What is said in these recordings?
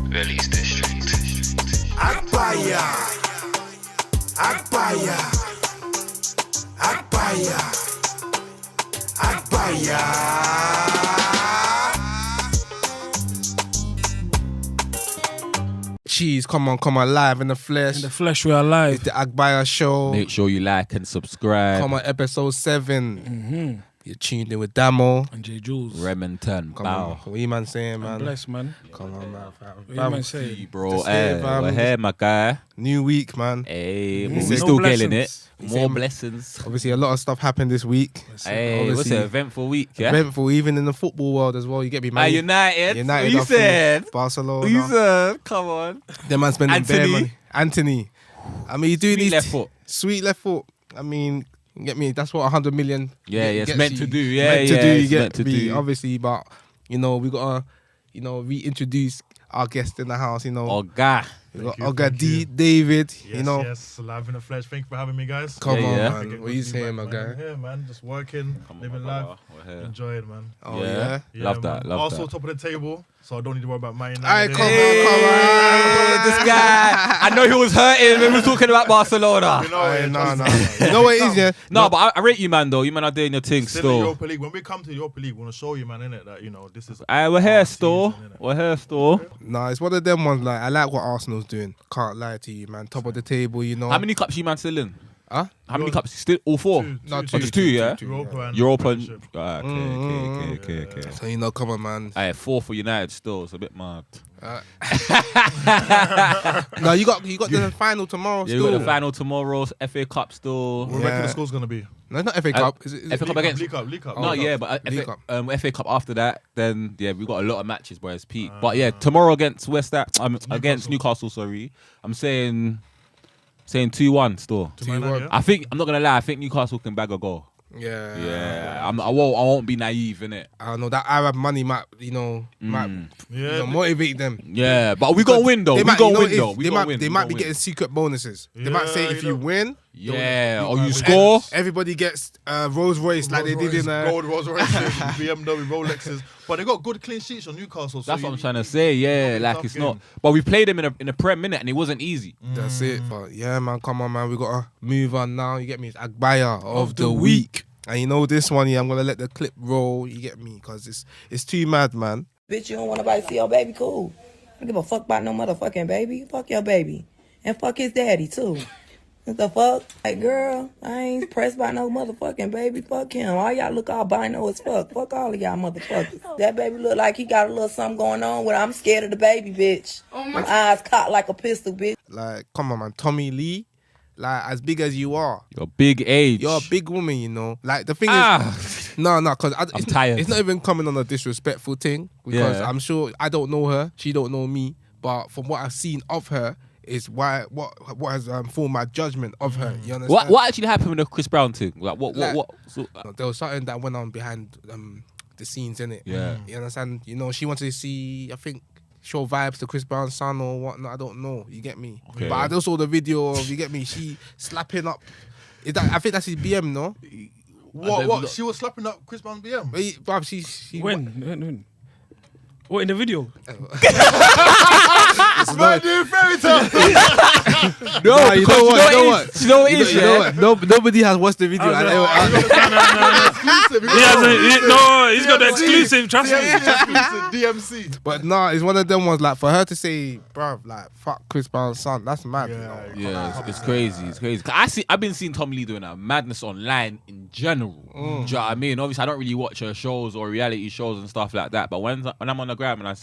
Release District. Agbaya, Agbaya, Agbaya, Agbaya. Cheese, come on, live in the flesh. In the flesh, we are live. It's the Agbaya show. Make sure you like and subscribe. Come on, episode 7. You're tuned in with Damo. And J. Jules. Remington. Come on. Bow. What you man saying, man? I'm blessed, man. Come on, man. What you man saying? Bro, Just hey, here, fam. we're here, my guy. New week, man. Hey, Mhm. but No we still getting blessings. it. More blessings. Obviously, a lot of stuff happened this week. Hey, what's Obviously, an eventful week, yeah? eventful, even in the football world as well. You get me, man. United. United. What you up for said? Barcelona. What you said? Come on. Them man spending bare Anthony. money. Anthony. I mean, you do Sweet these left foot. Sweet left foot. I mean, you get me. That's what 100 million. Yeah, yeah, it's gets meant you. to do. It's Yeah, meant to yeah, do. You it's get meant to me, do. obviously, but we gotta, reintroduce our guest in the house. Oh, God. We got Thank Oga you. David. Yes, yes, live in the flesh. Thank you for having me, guys. Come Yeah, on, yeah. man. What you saying, my guy? I'm here, man. Just working, living life, enjoying, man. Oh yeah. Love that, man. love also that. top of the table, so I don't need to worry about Man United. Alright, come on. This guy. I know he was hurting when we were talking about Barcelona. You know, Aye, yeah, no. just- You know what it is, yeah? No, but I rate you, man, though. You man are doing your thing Still in still. Europa League. When we come to Europa League, we want to show you, man, innit, that this is. We're here our still. season, innit? We're here still. Nah, it's one of them ones. Like I like what Arsenal's doing. Can't lie to you, man. Top of the table, you know. How many cups you man still in? Huh? How many cups? Still all four? No, Two, just two, yeah? Europa and Europa and... Premiership. Okay. So come on, man. Alright, 4 for United still. It's a bit mad. No, you got the final tomorrow. Yeah, still. we got the final tomorrow. FA Cup still. What do you reckon the score's going to be? No, it's not FA Cup. Is it FA Cup against... League Cup. No, yeah, but League FA Cup after that, then yeah, we got a lot of matches where it's peak. But yeah, tomorrow against against Newcastle. Sorry, I'm saying 2-1 still. 2-1. I think I'm not gonna lie. I think Newcastle can bag a goal. Yeah. Yeah, I won't be naive in it. I don't know that Arab money might motivate them. Yeah, but we gonna win though. They We might- gonna you know win what it though. is? We They gonna might win. they We might gonna be win. getting secret bonuses. They might say Yeah, if you you know. win, Yeah, or might you win. score. everybody gets Rolls Royce like they did in Gold Rolls Royces, BMW, Rolexes. But they got good clean sheets on Newcastle. So That's what I'm trying to say. Yeah, it's a like tough it's not. game. But we played them in a Prem minute and it wasn't easy. That's it. But yeah, man, come on, man. We gotta move on now. You get me? It's Agbaya of the week. And you know this one, yeah, I'm gonna let the clip roll. You get me? Cause it's too mad, man. Bitch, you don't want nobody to see your baby? Cool. I don't give a fuck about no motherfucking baby. Fuck your baby. And fuck his daddy, too. What the fuck? Like, girl, I ain't pressed by no motherfucking baby. Fuck him. All y'all look albino as fuck. Fuck all of y'all motherfuckers. That baby look like he got a little something going on with I'm scared of the baby, bitch. My eyes cocked like a pistol, bitch. Like, come on, man. Tommy Lee, like as big as you are. You're big age. You're a big woman, you know. Like the thing is, no, because I'm tired. It's not even coming on a disrespectful thing because Yeah. I'm sure I don't know her, she don't know me, but from what I've seen of her is what has formed my judgment of her. You understand? What actually happened with the Chris Brown thing? Like what? So, No, there was something that went on behind the scenes in it. Yeah. You understand? You know, she wanted to see, I think, show vibes to Chris Brown's son or whatnot. I don't know. You get me? Okay. But I just saw the video of, you get me, she slapping up. I think that's his BM, no? What? She was slapping up Chris Brown's BM. Bruv, she When? What, in the video? It's Man, dude, fairy tale. no, Nah, you know what? You know what? You know what it is, You know what? Nobody has watched the video. He's got the exclusive. Trust me. DMC. But nah, it's one of them ones like for her to say, bruv, like fuck Chris Brown's son. That's mad. You know? Yeah, it's crazy. It's crazy. 'Cause I've been seeing Tommy Lee doing a madness online in general. Do you know what I mean? Obviously, I don't really watch her shows or reality shows and stuff like that. But when I'm on the gram and I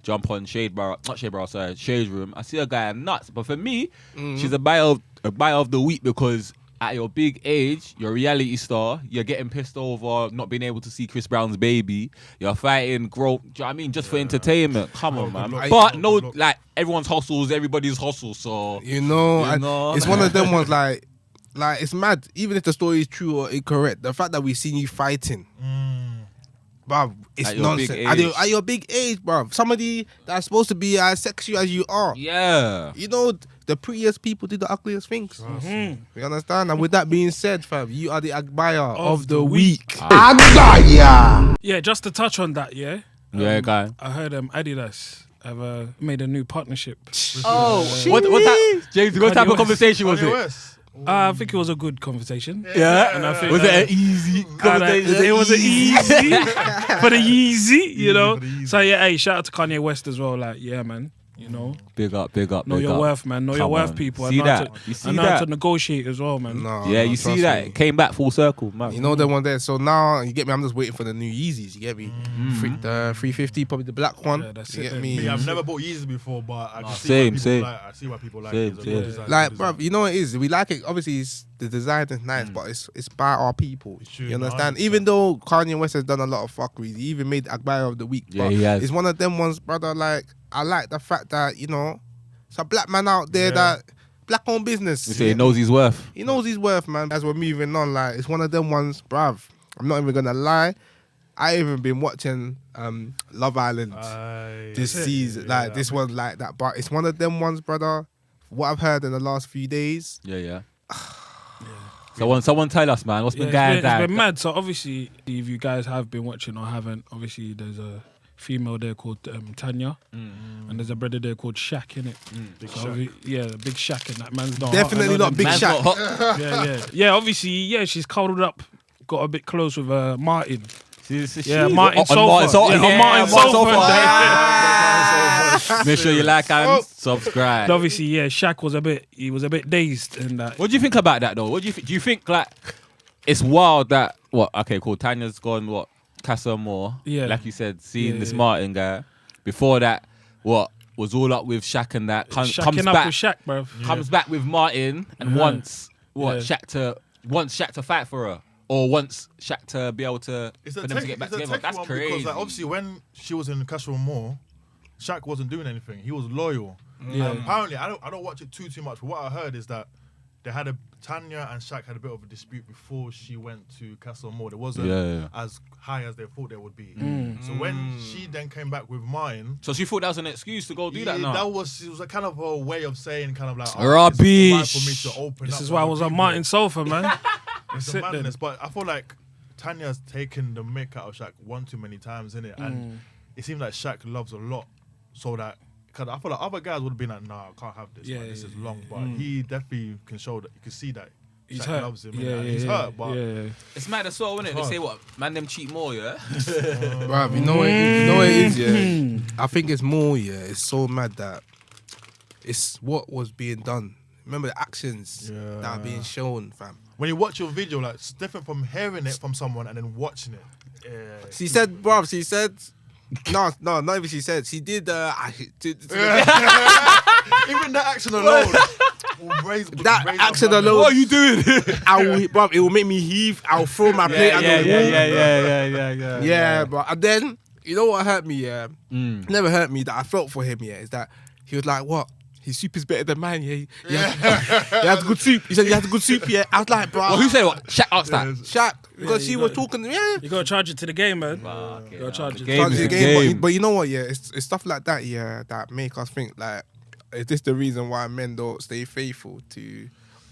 jump on Shade Room, I see a guy nuts. But for me, she's a buyer of the week because at your big age, you're a reality star, you're getting pissed over not being able to see Chris Brown's baby, you're fighting growth, do you know what I mean? Just for entertainment. Come on, man. But no, like, everyone's hustles, everybody's hustle, so... You know, it's one of them ones like it's mad. Even if the story is true or incorrect, the fact that we've seen you fighting, bruv, it's At your nonsense. big At your big age, bruv. Somebody that's supposed to be as sexy as you are. Yeah. You know, the prettiest people do the ugliest things. You understand? And with that being said, fam, you are the Agbaya of the week. Agbaya. Yeah, just to touch on that, yeah. Yeah, guy. I heard Adidas have made a new partnership. Oh, what that? James, what type of conversation was Kanye it? West. I think it was a good conversation. Yeah, And I think, was it an easy conversation? it was an easy for the Yeezy, you know. for the Yeezy. So yeah, hey, shout out to Kanye West as well. Like, yeah, man, you know, Big up. know big your up. worth, man. Know your Come worth, on. people. See and know that? to- You see and know how that? to negotiate as well, man. No, Yeah, no, you see trust that? me. Came back full circle, man. You know them one there. So now you get me. I'm just waiting for the new Yeezys. You get me? The 350, probably the black one. Yeah, that's you it get then. me? Me, I've never bought Yeezy before, but I can see same, why same. people like. I see why people like Same, it. It's a good same. design, Like, good bro, design. you know what it is? We like it. Obviously, the design is nice, but it's by our people. True, You understand? 100%. Even though Kanye West has done a lot of fuckery, he even made Agbaya of the week. Yeah, but he has. It's one of them ones, brother. Like, I like the fact that it's a black man out there Yeah. that black-owned business. You say he knows his worth. He knows his worth, man. As we're moving on, like it's one of them ones, bruv. I'm not even gonna lie. I even been watching Love Island this season. Like this one, like that. But it's one of them ones, brother. What I've heard in the last few days. Yeah. Someone tell us, man. What's been Yeah, going it's down? been mad. So obviously, if you guys have been watching or haven't, obviously there's a female there called Tanya, and there's a brother there called Shaq, innit? Big So Shaq. yeah, big Shaq, and that man's not Definitely hot. I know not Big Man's Shaq. got hot. Yeah. Obviously, yeah, she's cuddled up, got a bit close with Martin. Yeah, She's Martin on Sofa. Martin Sofa. Yeah, on Martin Sofa. Make sure you like and subscribe. And obviously, yeah, Shaq was a bit dazed and that. What do you think about that though? What do you think? Do you think like it's wild that Okay, cool. Tanya's gone. Casa Moore. Yeah. Like you said, seeing Yeah, this yeah. Martin guy. Before that, was all up with Shaq and that. Comes Shacking up back. with Shaq, bro. Comes back with Martin and Uh-huh. wants Yeah. Shaq to fight for her, or wants Shaq to be able to It's for a them to get back together. That's one crazy. because like, obviously when she was in Casual Moore, Shaq wasn't doing anything. He was loyal. Yeah. Apparently, I don't watch it too much. But what I heard is that Tanya and Shaq had a bit of a dispute before she went to Castle Moore. It wasn't Yeah. as high as they thought they would be. Mm. So when she then came back with mine, So she thought that was an excuse to go do that now. it was a kind of a way of saying kind of like Rubbish. It's right for me to open This up is to why I other was on people. Martin's sofa, man. It's Sit a there. madness, but I feel like Tanya's taken the mick out of Shaq one too many times, innit? Mm. And it seems like Shaq loves a lot, so that because I feel like other guys would have been like, nah, I can't have this. Yeah, man. This yeah, is long, but he definitely can show that. You can see that He's Shaq hurt. loves him. Yeah, and he's hurt, but yeah. It's mad as well, isn't it? They hard. say what man them cheat more, yeah. Bruv, you know what it is, yeah. I think it's more, yeah. It's so mad that it's what was being done. Remember the actions that are being shown, fam. when you watch your video, like it's different from hearing it from someone and then watching it. Yeah. She said, bruv, no, not even she said. She did, Even that action alone. will raise that raise action up my alone. What are you doing? Bruv, it will make me heave. I'll throw my plate and yeah. but and then you know what hurt me? Yeah, never hurt me. That I felt for him. Yeah, is that he was like, what? His soup is better than mine. Yeah, he has good soup. He said he has good soup. Yeah, I was like, bro. Well, who said what? Shaq asked that. Shaq? Because Yeah, she you was got- talking. Yeah. You gotta charge it to the game, man. Okay, You gotta charge it. game Charge is the the game, game. but you know what? Yeah, it's stuff like that. Yeah, that make us think like, is this the reason why men don't stay faithful to,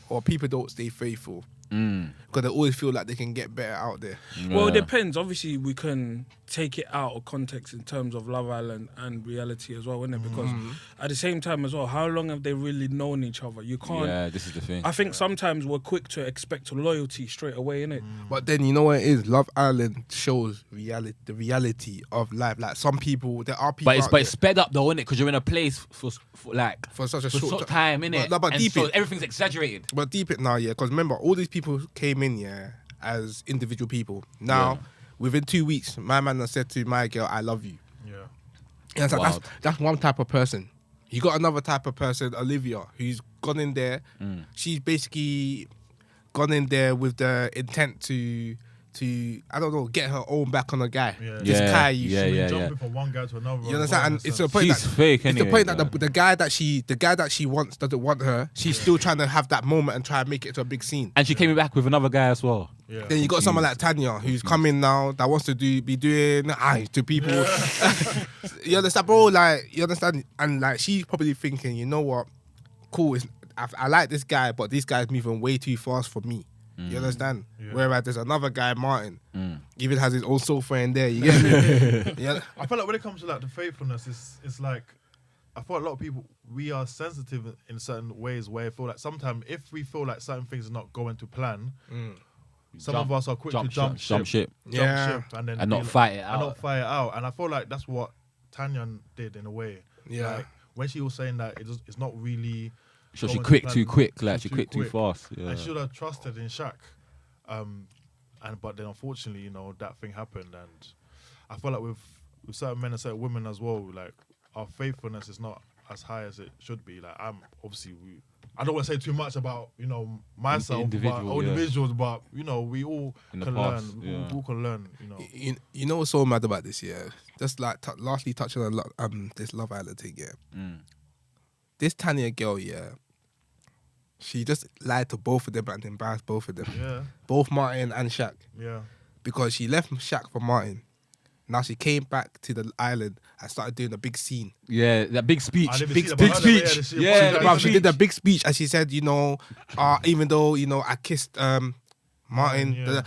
or people don't stay faithful? Because they always feel like they can get better out there. Well, it depends. Obviously, we can take it out of context in terms of Love Island and reality as well, isn't it? Because at the same time as well, how long have they really known each other? You can't. Yeah, this is the thing. I think sometimes we're quick to expect loyalty straight away, innit? But then you know what it is? Love Island shows the reality of life. Like some people, there are people. But it's sped up though, innit? Because you're in a place for such a for short time, innit? But And deep so it. everything's exaggerated. But deep it now, yeah. Because remember, all these people came in, yeah, as individual people. Now, within 2 weeks, my man has said to my girl, "I love you." Yeah. And it's like, Wild. that's one type of person. You got another type of person, Olivia, who's gone in there. She's basically gone in there with the intent to I don't know, get her own back on a guy. Yeah. This Yeah, guy, yeah. Jumping from one guy to another. You understand? And it's a point She's that fake it's the anyway, point that man. the guy that she wants doesn't want her. She's still trying to have that moment and try and make it to a big scene. And she came back with another guy as well. Yeah. Then you got someone like Tanya who's coming now that wants to be doing eyes to people. You understand, bro? Like you understand, and like she's probably thinking, you know what? Cool, I like this guy, but this guy's moving way too fast for me. You understand? Whereas there's another guy, Martin, he even has his own sofa in there. You get me? Yeah. I feel like when it comes to like the faithfulness, it's like I feel a lot of people, we are sensitive in certain ways where I feel like sometimes if we feel like certain things are not going to plan, some of us are quick to jump ship. And then not fight it out. And not fight it out. And I feel like that's what TANYA did in a way. Yeah. Like, when she was saying that it's not really... So she going to quit plan, too quick, like she quit too fast. Yeah. And she should have trusted in Shaq. But then unfortunately, you know, that thing happened. And I feel like with certain men and certain women as well, like, our faithfulness is not as high as it should be. Like, I don't want to say too much about, you know, myself, individuals, but, you know, we all can learn. We all can learn, you know. You know what's so mad about this, yeah? Just like, lastly touching on this Love Island thing, yeah? This TANYA girl, yeah, she just lied to both of them and embarrassed both of them. Yeah. Both Martin and Shaq. Yeah. Because she left Shaq for Martin. Now she came back to the island and started doing a big scene. Yeah, that big speech. Big speech. Yeah, she did a big speech and she said, you know, even though, you know, I kissed Martin,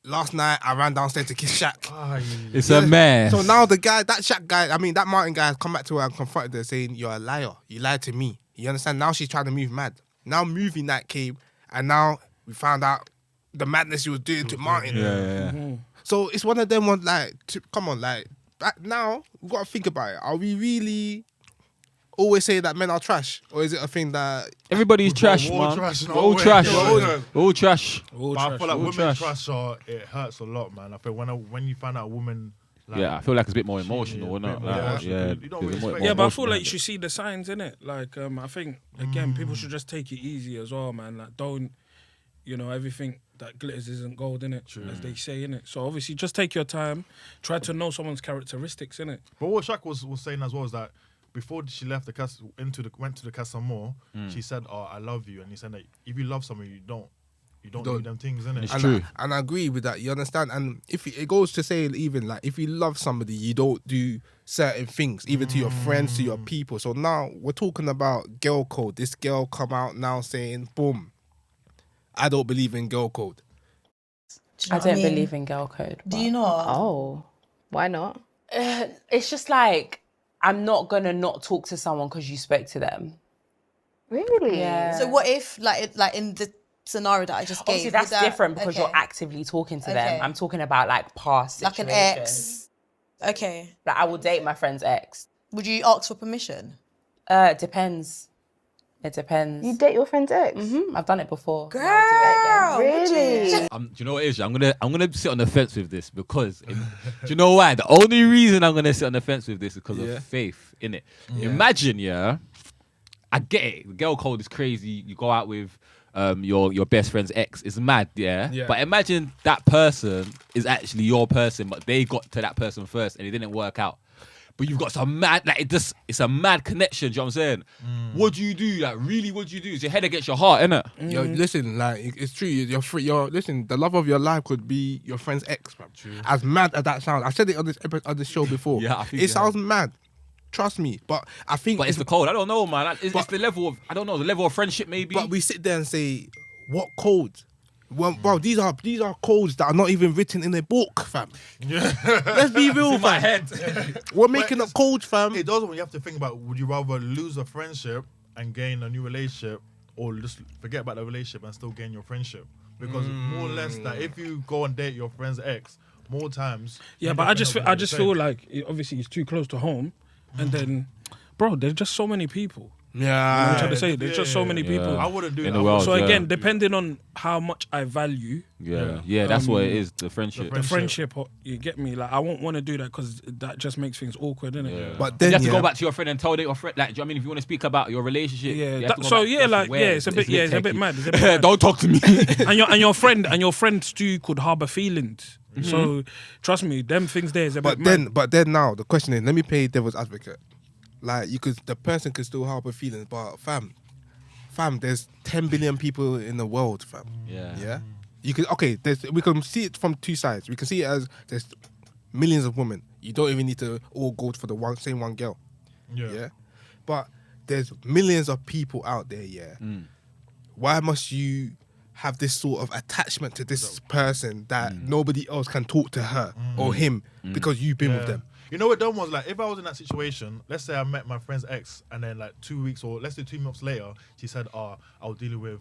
last night I ran downstairs to kiss Shaq. It's a mess. So now the guy, that Shaq guy, that Martin guy has come back to her and confronted her saying, you're a liar. You lied to me. You understand? Now she's trying to move mad. Now movie night came and now we found out the madness she was doing to Martin. Yeah. So it's one of them ones like, come on, like, now we've got to think about it. Are we really always say that men are trash? Or is it a thing that... Everybody's trash, all man. trash, no all way. trash. Yeah. All trash. But I feel like women trash. trash it hurts a lot, man. I feel when you find out a woman... Like, Yeah, I feel like it's a bit more emotional, Yeah, isn't it? a bit more Like, emotional. yeah, You don't there's really more expect- Yeah, but I emotional feel like you behind should see the signs in it. Like, I think again, people should just take it easy as well, man. Like, don't, you know, everything that glitters isn't gold, innit? As they say, innit? So obviously, just take your time. Try to know someone's characteristics, innit? But what Shaq was saying as well is that before she left the castle, went to the Casa More, she said, "Oh, I love you," and he said that if you love someone, you don't do them things, innit? It's true. And I agree with that, you understand? And if it goes to say even like, if you love somebody, you don't do certain things, even to your friends, to your people. So now we're talking about girl code. This girl come out now saying, boom, I don't believe in girl code. Do you know I what don't mean? believe in girl code. Do you not? Oh, why not? It's just like, I'm not gonna not talk to someone because you spoke to them. Really? Yeah. So what if, like in the scenario that I just gave, Obviously, that's would that- different because you're okay. actively talking to Okay. them. I'm talking about like past like an situations. ex. Okay. Like, I will date my friend's ex. Would you ask for permission? It depends. It depends. You date your friend's ex? I've done it before. Girl, I'll do it again. Really? Do you know what it is? I'm gonna sit on the fence with this because do you know why? The only reason I'm gonna sit on the fence with this is because of faith in it. Imagine, I get it. The girl code is crazy. You go out with your best friend's ex. It's mad, yeah. But imagine that person is actually your person, but they got to that person first and it didn't work out. But you've got some mad, like it's a mad connection. Do you know what I'm saying? What do you do? Like, really, what do you do? It's your head against your heart, innit? Yo, listen, like it's true. You're free. Listen. The love of your life could be your friend's ex, man. As mad as that sounds, I said it on this show before. Yeah, I think it sounds mad. Trust me, but I think. But it's the code. I don't know, man. It's the level of the level of friendship, maybe. But we sit there and say, what code? Well, bro, these are codes that are not even written in a book, fam. Let's be real, in my fam. head. We're making up codes, fam. It does when you have to think about, would you rather lose a friendship and gain a new relationship, or just forget about the relationship and still gain your friendship? Because more or less that if you go and date your friend's ex more times, Yeah, but I just feel like obviously it's too close to home, and then, bro, there's just so many people. You know what I'm trying to say? There's just so many people. I wouldn't do In that. the world. So Yeah. again, depending on how much I value Yeah, that's what it is. The friendship. the friendship, you get me? Like, I won't want to do that because that just makes things awkward, innit? Yeah. But You then have to go back to your friend and tell your friend. Like, do you know what I mean? If you want to speak about your relationship, Yeah. you have to go So back. yeah, That's like where it's a bit techie. mad. It's a bit mad. Don't talk to me. and your friend too could harbour feelings. So trust me, them things there is a bit mad. But then now the question is, let me play devil's advocate. Like the person could still harbor feelings, but fam, there's 10 billion people in the world, fam. Yeah. You can we can see it from two sides. We can see it as there's millions of women. You don't even need to all go for the same one girl. Yeah. But there's millions of people out there. Yeah. Why must you have this sort of attachment to this person that nobody else can talk to her or him because you've been with them? You know what dumb was like? If I was in that situation, let's say I met my friend's ex, and then like 2 weeks or let's say 2 months later, she said, "Oh, I was dealing with,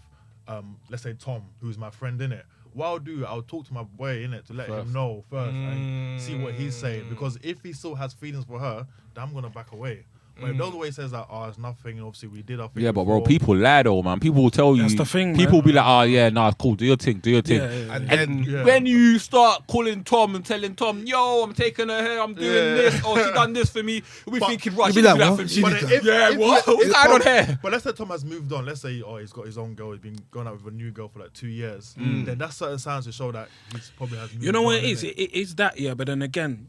let's say Tom, who's my friend in it." What I'll do, I'll talk to my boy in it to let him know first and see what he's saying. Because if he still has feelings for her, then I'm gonna back away. But if the other way says that, oh, it's nothing, and obviously we did our thing. Yeah, but bro, before. people lie though, man. People will tell you. That's the thing, People will man. be like, oh yeah, nah, cool, do your thing, do your thing. Yeah. And then When you start calling Tom and telling Tom, yo, I'm taking her here, I'm doing this, or she done this for me, we thinking, right, you'll she be did like, that what? for me. She But did if, Yeah, if, what? if What's going on Tom- here? But let's say Tom has moved on. Let's say, oh, he's got his own girl. He's been going out with a new girl for like 2 years. Then that's certain signs to show that he's probably has moved You know what on, it is? innit? It is that, yeah. But then again,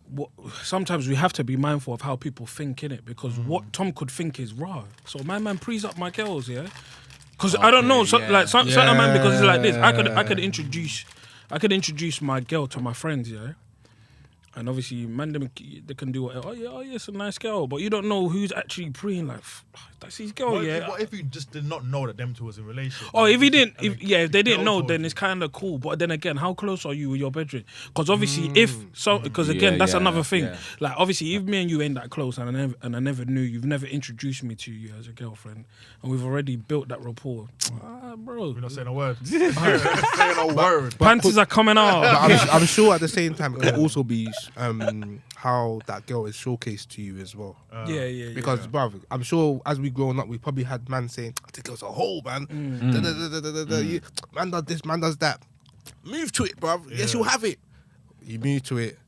sometimes we have to be mindful of how people think in it, because what Tom could think is raw. So my man prees up my girls, yeah. Because I don't know, yeah. certain man, because it's like this. I could introduce my girl to my friends, yeah. And obviously, man, they can do whatever. Oh yeah, it's a nice girl, but you don't know who's actually preying. Like, that's his girl, yeah. What if you just did not know that them two was in relation? Oh, if he didn't, And if they didn't girl know, told then you. it's kind of cool. But then again, how close are you with your bedroom? Because obviously, because again, Yeah, that's yeah, another thing. yeah. Like obviously, if me and you ain't that close, and I never knew, you've never introduced me to you as a girlfriend, and we've already built that rapport, bro. We're not saying a word. Saying a word. Panties are coming out. But I'm sure at the same time it could also be how that girl is showcased to you as well. Yeah. Because, bruv, I'm sure as we growing up, we probably had man saying, "The girl's a hoe, man. Man does this, man does that. Move to it, bruv. Yes, you'll have it." You move to it.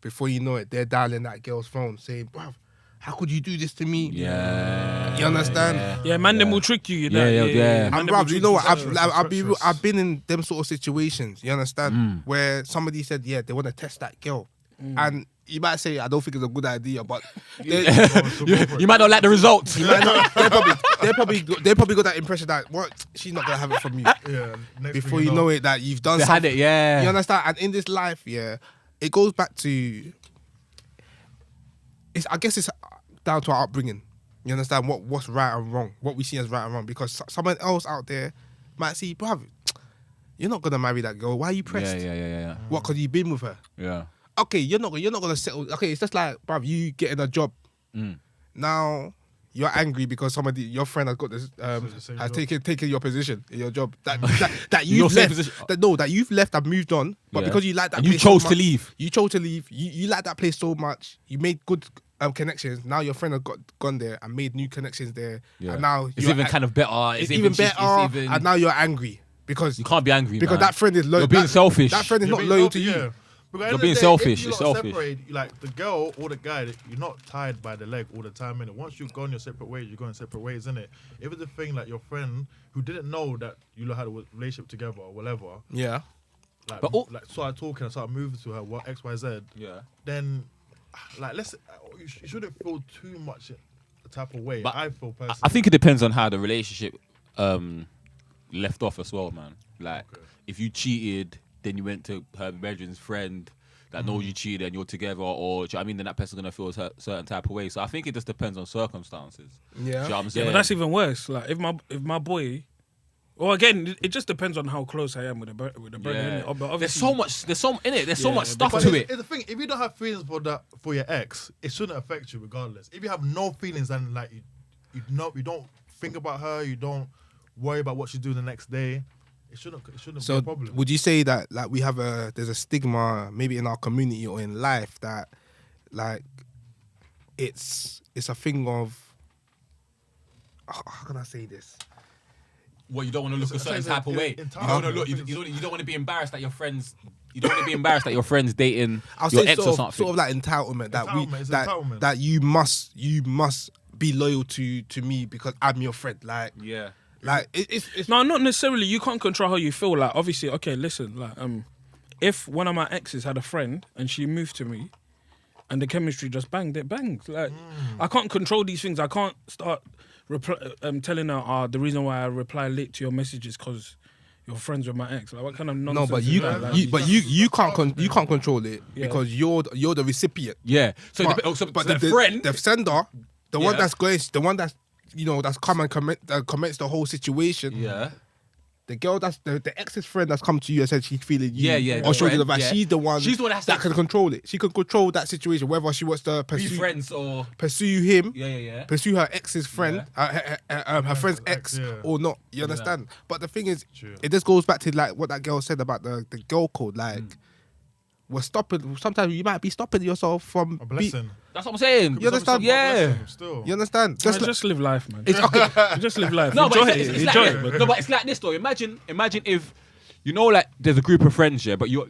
Before you know it, they're dialing that girl's phone, saying, "Bruv, how could you do this to me?" Yeah. You understand? Yeah, man, them will trick you. Yeah. And bruv, you know what? I've been in them sort of situations. You understand? Where somebody said, "Yeah, they want to test that girl," and you might say, "I don't think it's a good idea," but You might not like the results. you might not, they probably got that impression that what she's not gonna have it from you. Yeah. Next Before thing you know it, that you've done They had something. it, yeah. You understand? And in this life, yeah, it goes back to. I guess it's down to our upbringing. You understand what's right and wrong, what we see as right and wrong, because someone else out there might see, bruv, you're not gonna marry that girl. Why are you pressed? Yeah. What? Because you've been with her. Yeah. Okay, you're not gonna settle. Okay, it's just like, bruv, you getting a job. Now you're angry because your friend has got this same has job. taken your position in your job that Your you've same left. position. That you've left and moved on, but Yeah. because you like that, And you place so chose to much- leave. You chose to leave. You like that place so much. You made good connections. Now your friend has gone there and made new connections there, Yeah. and now It's you're even kind of better. it's even better, and now you're angry because you can't be angry, because man. that friend is loyal. You're being selfish. That friend is You're not being loyal selfish, to you. yeah. Because at the You're end being of the day, selfish, if you it's lot selfish. separate, like the girl or the guy, you're not tied by the leg all the time, innit? Once you've gone your separate ways, you're going separate ways, innit? If it's a thing like your friend who didn't know that you lot had a relationship together or whatever, Yeah. like, But all- like started talking and started moving to her, what X, Y, Z, Yeah. then like you shouldn't feel too much the type of way. But I feel personally. I think it depends on how the relationship left off as well, man. Like, if you cheated, then you went to her brethren's friend that knows you cheated and you're together, or do you know what I mean? Then that person's gonna feel a certain type of way. So I think it just depends on circumstances. Yeah. Do you know what I'm Yeah, saying? but that's even worse. Like if my boy, well, again, it just depends on how close I am with the brother. Yeah. Innit? But There's obviously, so much. There's so Yeah, much stuff But to it's, it. it's the thing. If you don't have feelings for your ex, it shouldn't affect you regardless. If you have no feelings and like you don't think about her, you don't worry about what she's doing the next day, it shouldn't be So a problem. would you say that like there's a stigma maybe in our community or in life that like it's a thing of how can I say this? Well, you don't want to look a certain it's type of way. You entirely- don't want to look. You don't want to be embarrassed that your friends. You don't want to be embarrassed that your friends dating I'll your say ex or something. sort of like entitlement that Entitlement, it's that entitlement. that you must be loyal to me because I'm your friend. Like Yeah. it's no, not necessarily. You can't control how you feel. Like obviously, okay, listen. Like if one of my exes had a friend and she moved to me, and the chemistry just banged, it bangs. Like I can't control these things. I can't start telling her, the reason why I reply late to your message is because you're friends with my ex. Like what kind of no, nonsense? but is you that? Like, you can't control it Yeah. because you're the recipient. Yeah. So, But the friend. the sender, the one Yeah. that's going, the one that's that's come and comments the whole situation. Yeah. the girl that's the ex's friend that's come to you and said she's feeling you. Yeah, Or shows you the friend, vibe. yeah. She's the one. She's the one that has to- can control it. She can control that situation, whether she wants to Be friends or pursue him. yeah. Pursue her ex's friend, her friend's ex, yeah. or not. You understand? But the thing is, True. it just goes back to like what that girl said about the girl code. Like, we're stopping. Sometimes you might be stopping yourself from A blessing. That's what I'm saying. You understand? Yeah. Still. You understand? Just, Like- just live life, man. it's okay. Just live life. No, but Enjoy it's it. like, Enjoy it's it. like, no, but it's like this though. Imagine if you know, like there's a group of friends, yeah, but you're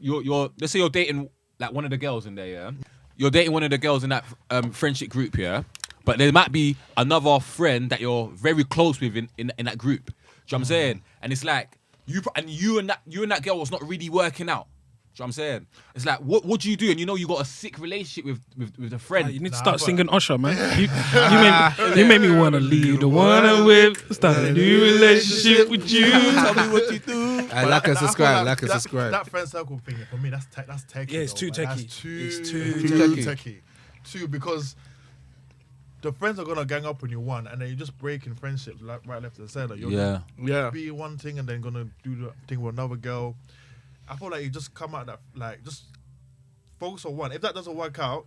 let's say you're dating like one of the girls in there, yeah. You're dating one of the girls in that friendship group, yeah. But there might be another friend that you're very close with in that group. Do you know what I'm saying? And it's like you and that girl was not really working out. Do you know what I'm saying? It's like what do you do? And you know you got a sick relationship with a friend. You need to start singing Usher, man. You made me want to leave the one I'm with, start a new relationship with you. Tell me what you do. Like and I feel subscribe. Like and that- subscribe. That friend circle thing for me, that's techie. Yeah, it's though, too man. That's techie. It's too techie. techie. Two, because the friends are gonna gang up on you one, and then you're just breaking friendships right, left, and center. You're Yeah. Yeah. be one thing and then gonna do the thing with another girl. I feel like you just come out that like just focus on one. If that doesn't work out,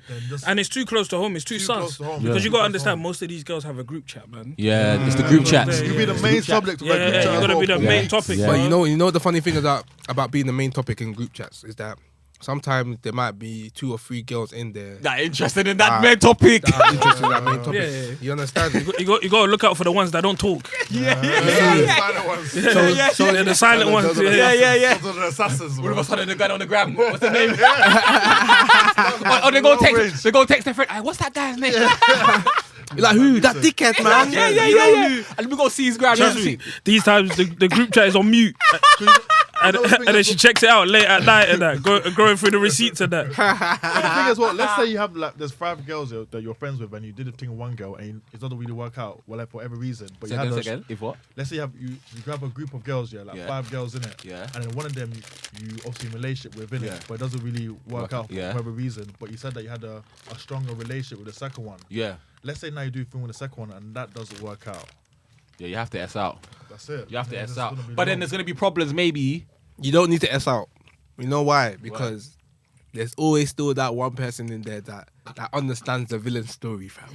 then just And it's too close to home. It's too Too sus. close to home. Because Yeah. you got to Too close to understand, home. most of these girls have a group chat, man. Yeah, it's the group chats. you be the main subject of that group Yeah, chat. you got to be the Yeah. main topic. Yeah. But bro. you know the funny thing about being the main topic in group chats is that sometimes there might be 2 or 3 girls in there That interested in that Ah. main topic. that are interested in that main topic. Yeah. You understand? You got to look out for the ones that don't talk. Silent ones. So they're the silent ones. Those are the Yeah. yeah. Those are the assassins. All of bro. a sudden, the guy on the gram. What's the name? Oh, they go text. They go text their friend. Hey, what's that guy's name? You're like, who? That dickhead, man. Yeah. And we go see his gram. Trust me, these times the group chat is on mute. And then she checks it out late at night and that, going through the receipts and that. The thing is, well, let's say you have like there's 5 girls that you're friends with, and you did a thing with one girl, and it doesn't really work out, well, like, for every reason. But you have Again. If what? let's say you grab a group of girls, yeah, like Yeah. 5 girls in it, Yeah. and then one of them you obviously in a relationship with in Yeah. it, but it doesn't really work out for yeah. whatever reason. But you said that you had a stronger relationship with the second one. Yeah. Let's say now you do a thing with the second one, and that doesn't work out. Yeah, you have to S out. That's it. You have to Yeah, S it's out. gonna be But then long. there's going to be problems maybe. You don't need to S out. You know why? Because there's always still that one person in there that understands the villain story, fam.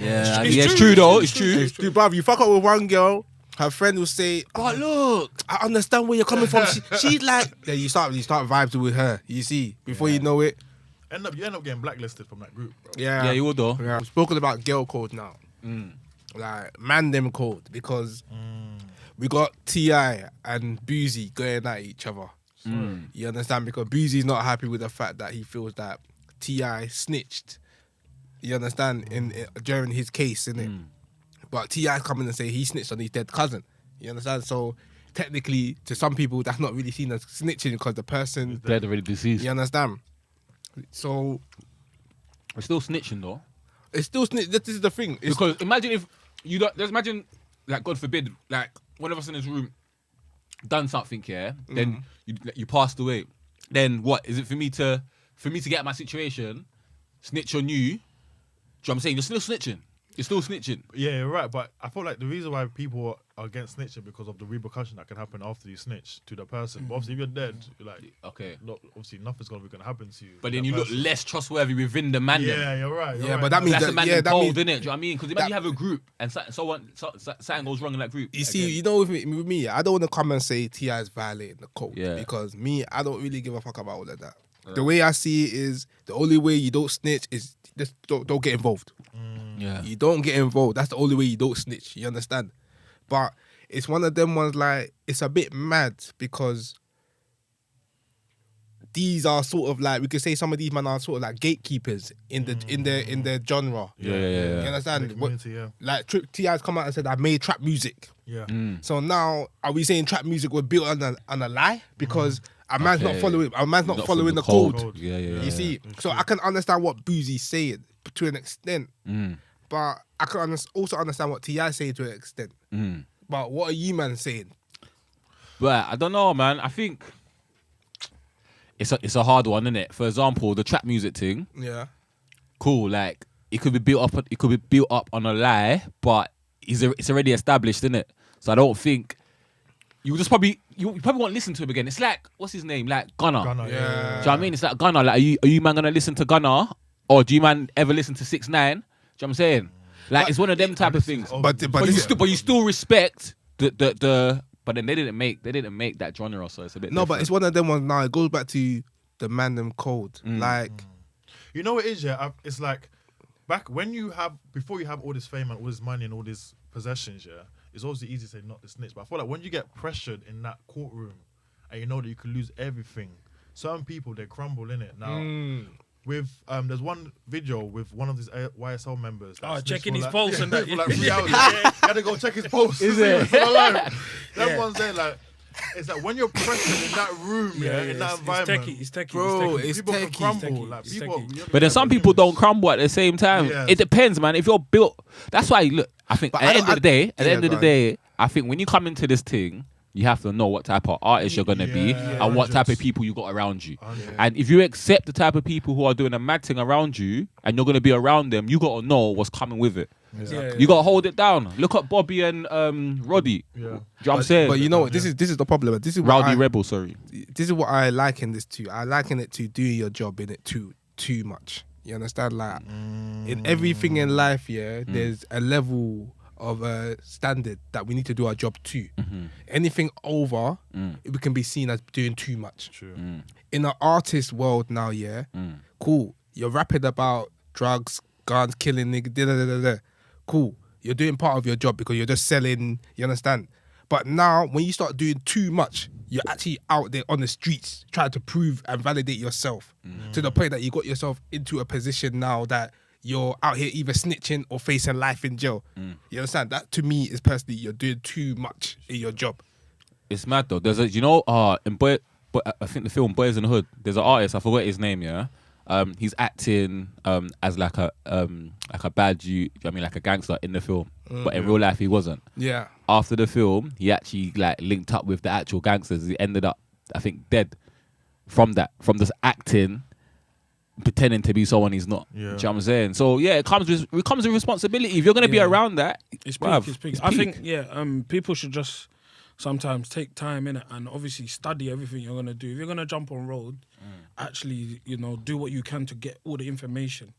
Yeah, it's true though. It's true. It's true, bruv. You fuck up with one girl, her friend will say, But look. I understand where you're coming from. She's like, then you start vibes with her. You see, before you know it. You end up getting blacklisted from that group, bro. Yeah, Yeah, you would though. Yeah. We've spoken about girl code now. Like man them code because we got T.I. and Boozy going at each other. You understand? Because Boozy's not happy with the fact that he feels that T.I. snitched. You understand? During his case, innit? But T.I. coming and say he snitched on his dead cousin. You understand? So technically, to some people, that's not really seen as snitching because the person. They're already deceased. You understand? So We're still snitching though. it's still snitch. This is the thing. It's, Because imagine if you don't. Let's imagine, like God forbid, like one of us in this room done something, yeah. Then you passed away. Then what is it for me to get out my situation, snitch on you? Do you know what I'm saying? You're still snitching. You're still snitching. Yeah, you're right. But I feel like the reason why people are against snitching because of the repercussion that can happen after you snitch to the person. But obviously, if you're dead, you're like, Okay. obviously nothing's gonna happen to you. But to then that you look person. less trustworthy within the man. then. Yeah, you're right. You're Yeah, right. but that means That's that- a man yeah, them that cold, means- innit? Do you know what I mean? Because imagine you have a group and something goes wrong in that group. You see, Again. you know, with me, I don't want to come and say T.I. is violating the code. Yeah. Because me, I don't really give a fuck about all of that. The way I see it is the only way you don't snitch is just don't get involved. Yeah. You don't get involved. That's the only way you don't snitch. You understand? But it's one of them ones like it's a bit mad because these are sort of like we could say some of these men are sort of like gatekeepers in the genre. Yeah. You understand? The community, yeah. Like T.I.'s come out and said I made trap music. Yeah. So now, are we saying trap music was built on a lie because a man's not Okay. following Not following the code? code. Yeah. You see, so I can understand what Boozy's saying to an extent, but I can also understand what T.I. saying to an extent. But what are you man saying? But I don't know, man. I think it's a hard one, isn't it? For example, the trap music thing. Yeah, Cool, like it could be built up. It could be built up on a lie, but it's already established, isn't it? So I don't think you just probably won't listen to him again. It's like, what's his name? Like Gunna. Gunna, Yeah. Do you know what I mean? It's like Gunna. Like, are you man gonna listen to Gunna, or do you man ever listen to 6ix9ine? Do you know what I'm saying? Like, it's one of them type of things. But you still respect the. But then they didn't make that genre, so it's a bit. no, but different. it's one of them ones now. It goes back to the man them code. Like, You know what it is, yeah? It's like back before you have all this fame and all this money and all these possessions, yeah, it's obviously easy to say not to snitch. But I feel like when you get pressured in that courtroom and you know that you could lose everything, certain people, they crumble in it. Now, with there's one video with one of these YSL members. that snitched checking for his like- pulse and that. for like 3 hours. You had to go check his pulse. Is it? That one's there, like, it's like when you're pressured in that room, in that environment. It's techie. Bro, it's it's people can techie. crumble. Like, It's people, techie. But then some people don't crumble at the same time. Yes. It depends, man. If you're built, that's why. Look, I think But at the end of the day, go on. I think when you come into this thing, you have to know what type of artist you're gonna be and what type of people you got around you. And if you accept the type of people who are doing a mad thing around you, and you're gonna be around them, you gotta know what's coming with it. You gotta hold it down. Look at Bobby and Roddy. Do you know what I'm saying? But you know what? This is the problem. This is what Rowdy I, Rebel, sorry. This is what I liken this to. I liken it to doing your job in it too much. You understand? Like in everything in life, there's a level of a standard that we need to do our job to. Anything over, it can be seen as doing too much. True. In the artist world now, cool. You're rapping about drugs, guns, killing niggas, da-da-da-da-da. Cool. You're doing part of your job because you're just selling, you understand? But now, when you start doing too much, you're actually out there on the streets trying to prove and validate yourself to the point that you got yourself into a position now that you're out here either snitching or facing life in jail. You understand? That to me is personally, you're doing too much in your job. It's mad though. There's a, in I think the film Boys in the Hood, there's an artist, I forgot his name, he's acting as like a bad Jew, I mean like a gangster in the film. But in real life he wasn't. Yeah. After the film, he actually like linked up with the actual gangsters. He ended up, I think, dead from this acting, pretending to be someone he's not. Do you know what I'm saying? So yeah, it comes with responsibility. If you're gonna be around that, It's bruv, peak. it's I peak. think people should just sometimes take time in it and obviously study everything you're gonna do. If you're gonna jump on road, actually, do what you can to get all the information,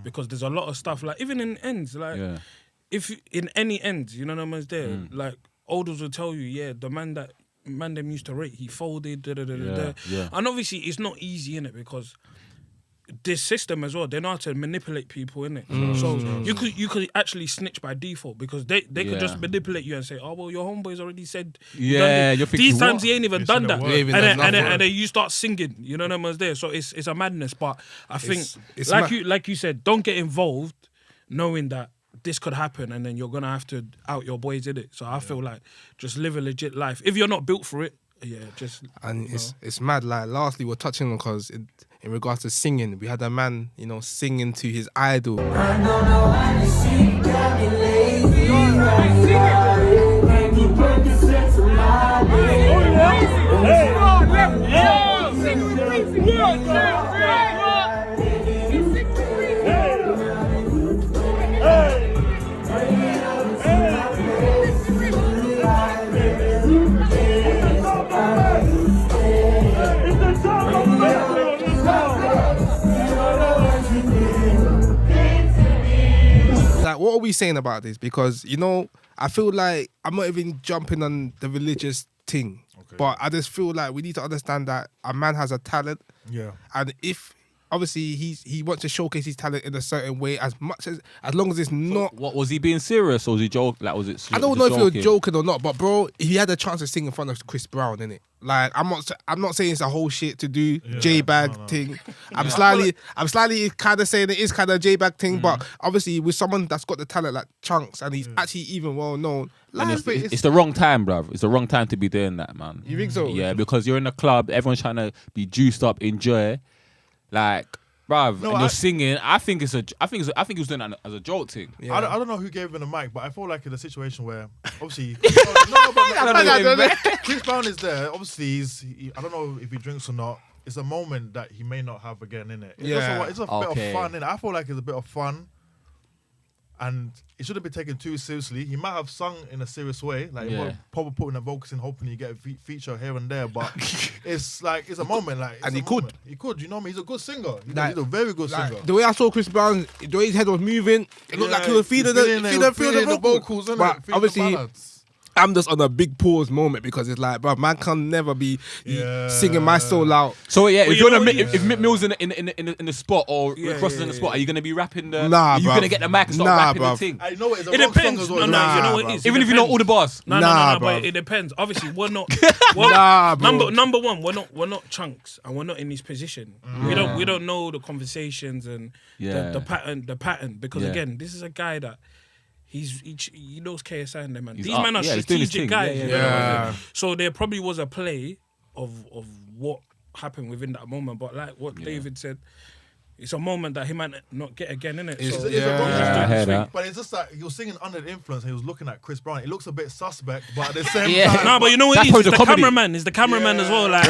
because there's a lot of stuff like even in ends, like if in any ends, you know what I mean, there, like elders will tell you, the man them used to rate, he folded, and obviously it's not easy in it because this system as well, they know how to manipulate people in it. So you could actually snitch by default because they could just manipulate you and say, oh well, your homeboy's already said Yeah, done you're this. thinking, These times what? he ain't even He done said that, a word. and then you start singing. You know what I mean? There, so it's a madness. But I think it's like you said, don't get involved, knowing that this could happen, and then you're gonna have to out your boys in it. So I feel like just live a legit life. If you're not built for it, just And it's mad. Like lastly, we're touching on because in regards to singing, we had a man, singing to his idol. Like, what are we saying about this? Because I feel like I'm not even jumping on the religious thing, but I just feel like we need to understand that a man has a talent, and if obviously he wants to showcase his talent in a certain way, as long as it's not. What was he being serious or was he joking? Like, was it? I don't know if he was joking or not, but bro, he had a chance to sing in front of Chris Brown, innit? Like, I'm not saying it's a whole shit to do J-Bag thing. I'm slightly kind of saying it is kind of a J-Bag thing, but obviously with someone that's got the talent like CHUNKZ and he's actually even well known. And it's the wrong time, bruv. It's the wrong time to be doing that, man. You think so? Yeah, because you're in a club, everyone's trying to be juiced up, enjoy. Like, bruv, and you're singing. I think he was doing that as a joke thing. I don't know who gave him the mic, but I feel like in a situation where obviously Chris Brown is there. Obviously, I don't know if he drinks or not. It's a moment that he may not have again in it. It's a bit of fun in it. I feel like it's a bit of fun. And it shouldn't be taken too seriously. He might have sung in a serious way, like probably putting the vocals in, hoping you get a feature here and there. But it's like it's a moment, like And he could. He could. You know what I mean? He's a good singer. He's Like- a very good singer. The way I saw Chris Brown, the way his head was moving, it looked like he was feeling the vocals. innit? But Feeling the obviously, balance. I'm just on a big pause moment because it's like, bro, man can never be singing my soul out. So yeah, Well, if you you're know the, what- if Mick Mill's in the spot or crossing in the spot, are you gonna be rapping the? Nah, are you bruv. gonna get the mic and start Nah, rapping bruv. the thing? I know it's a It rock depends. song as well. No, Nah, you know what bruv. it is. Even if you know all the bars. No, Nah, but bruv. it depends. Obviously, we're not. Nah, bro. Number one, we're not chunks, and we're not in this position. We don't know the conversations and the pattern. Because again, this is a guy that he knows KSI and them, man. He's These up. men are Yeah, he's doing his strategic thing. guys. Yeah, you know what I'm yeah. saying? So there probably was a play of what happened within that moment. But like what David said, it's a moment that he might not get again, innit? It's- So yeah. just doing I his heard thing. that. But it's just like he was singing under the influence and he was looking at Chris Brown. It looks a bit suspect, but at the same Yeah. time, No, but you know what That's it is? probably It's the the comedy. cameraman. It's the cameraman as well. Like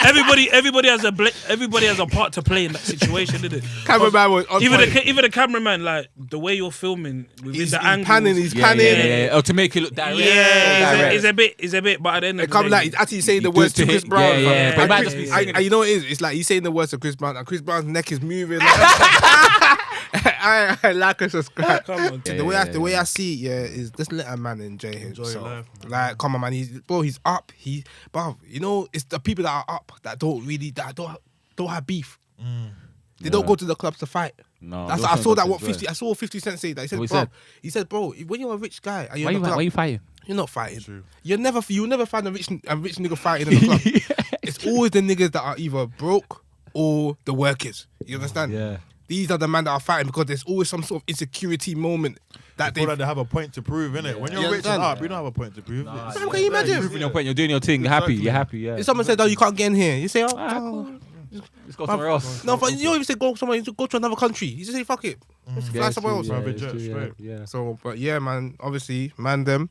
everybody has a part to play in that situation, isn't it? Cameraman was on Even point. the cameraman, like the way you're filming within He's the angles. panning, he's Yeah, panning. yeah. Oh, to make it look direct. Yeah, direct. it's a bit. But at the end of It the comes day, like he's actually saying the He words does to to Chris hit- Brown. yeah, fam. yeah, but And he might Chris- just be and- singing and you know what it is? It's like he's saying the words to Chris Brown, and Chris Brown's neck is moving. I like and subscribe. come on, The way I see it, is just let a man enjoy himself. your life, man. Like, come on, man, he's up. Bruv, you know, it's the people that are up that don't have beef. They don't go to the clubs to fight. No, That's those I things saw are that what good. 50. I saw 50 Cent say that. He said, What he bro. said? He said, bro, when you're a rich guy and you're Why in the club, you fighting? you're not fighting. True. You'll never find a rich nigga fighting in the club. It's always the niggas that are either broke or the workers. You understand? Yeah. These are the men that are fighting because there's always some sort of insecurity moment that they feel like they have a point to prove, innit? When you're You rich and understand? up, you don't have a point to prove. Fam, can you imagine? You're proving your point. You're doing your thing. You're happy. You're happy. Yeah. If someone said, "Oh, you can't get in here," you say, "Oh, Cool. Let's go somewhere else. no." But you don't even say go somewhere. You just go to another country. You just say, "Fuck it, let's fly somewhere else." Private jet, straight. Yeah. So, but yeah, man. Obviously, man, them.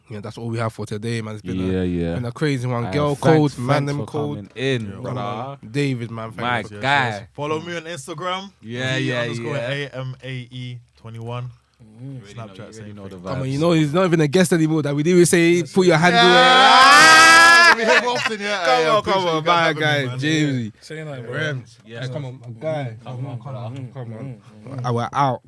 Yeah, that's all we have for today, man. It's been Yeah. been a crazy one. Aye, Girl thanks- code, man, thanks them for code. coming in, brother. David, man. Thank My you for- guy. Follow me on Instagram. Yeah. AMAE21. Snapchat, same know the thing. Come on, vibes. you know he's not even a guest anymore. That we didn't even say put your hand We hear often, yeah. Come on, Appreciate you bye, having me, guys. man. Jamesy. Saying like, bro. Rems. Yeah. Hey, come on, my guy. Come on. We're out.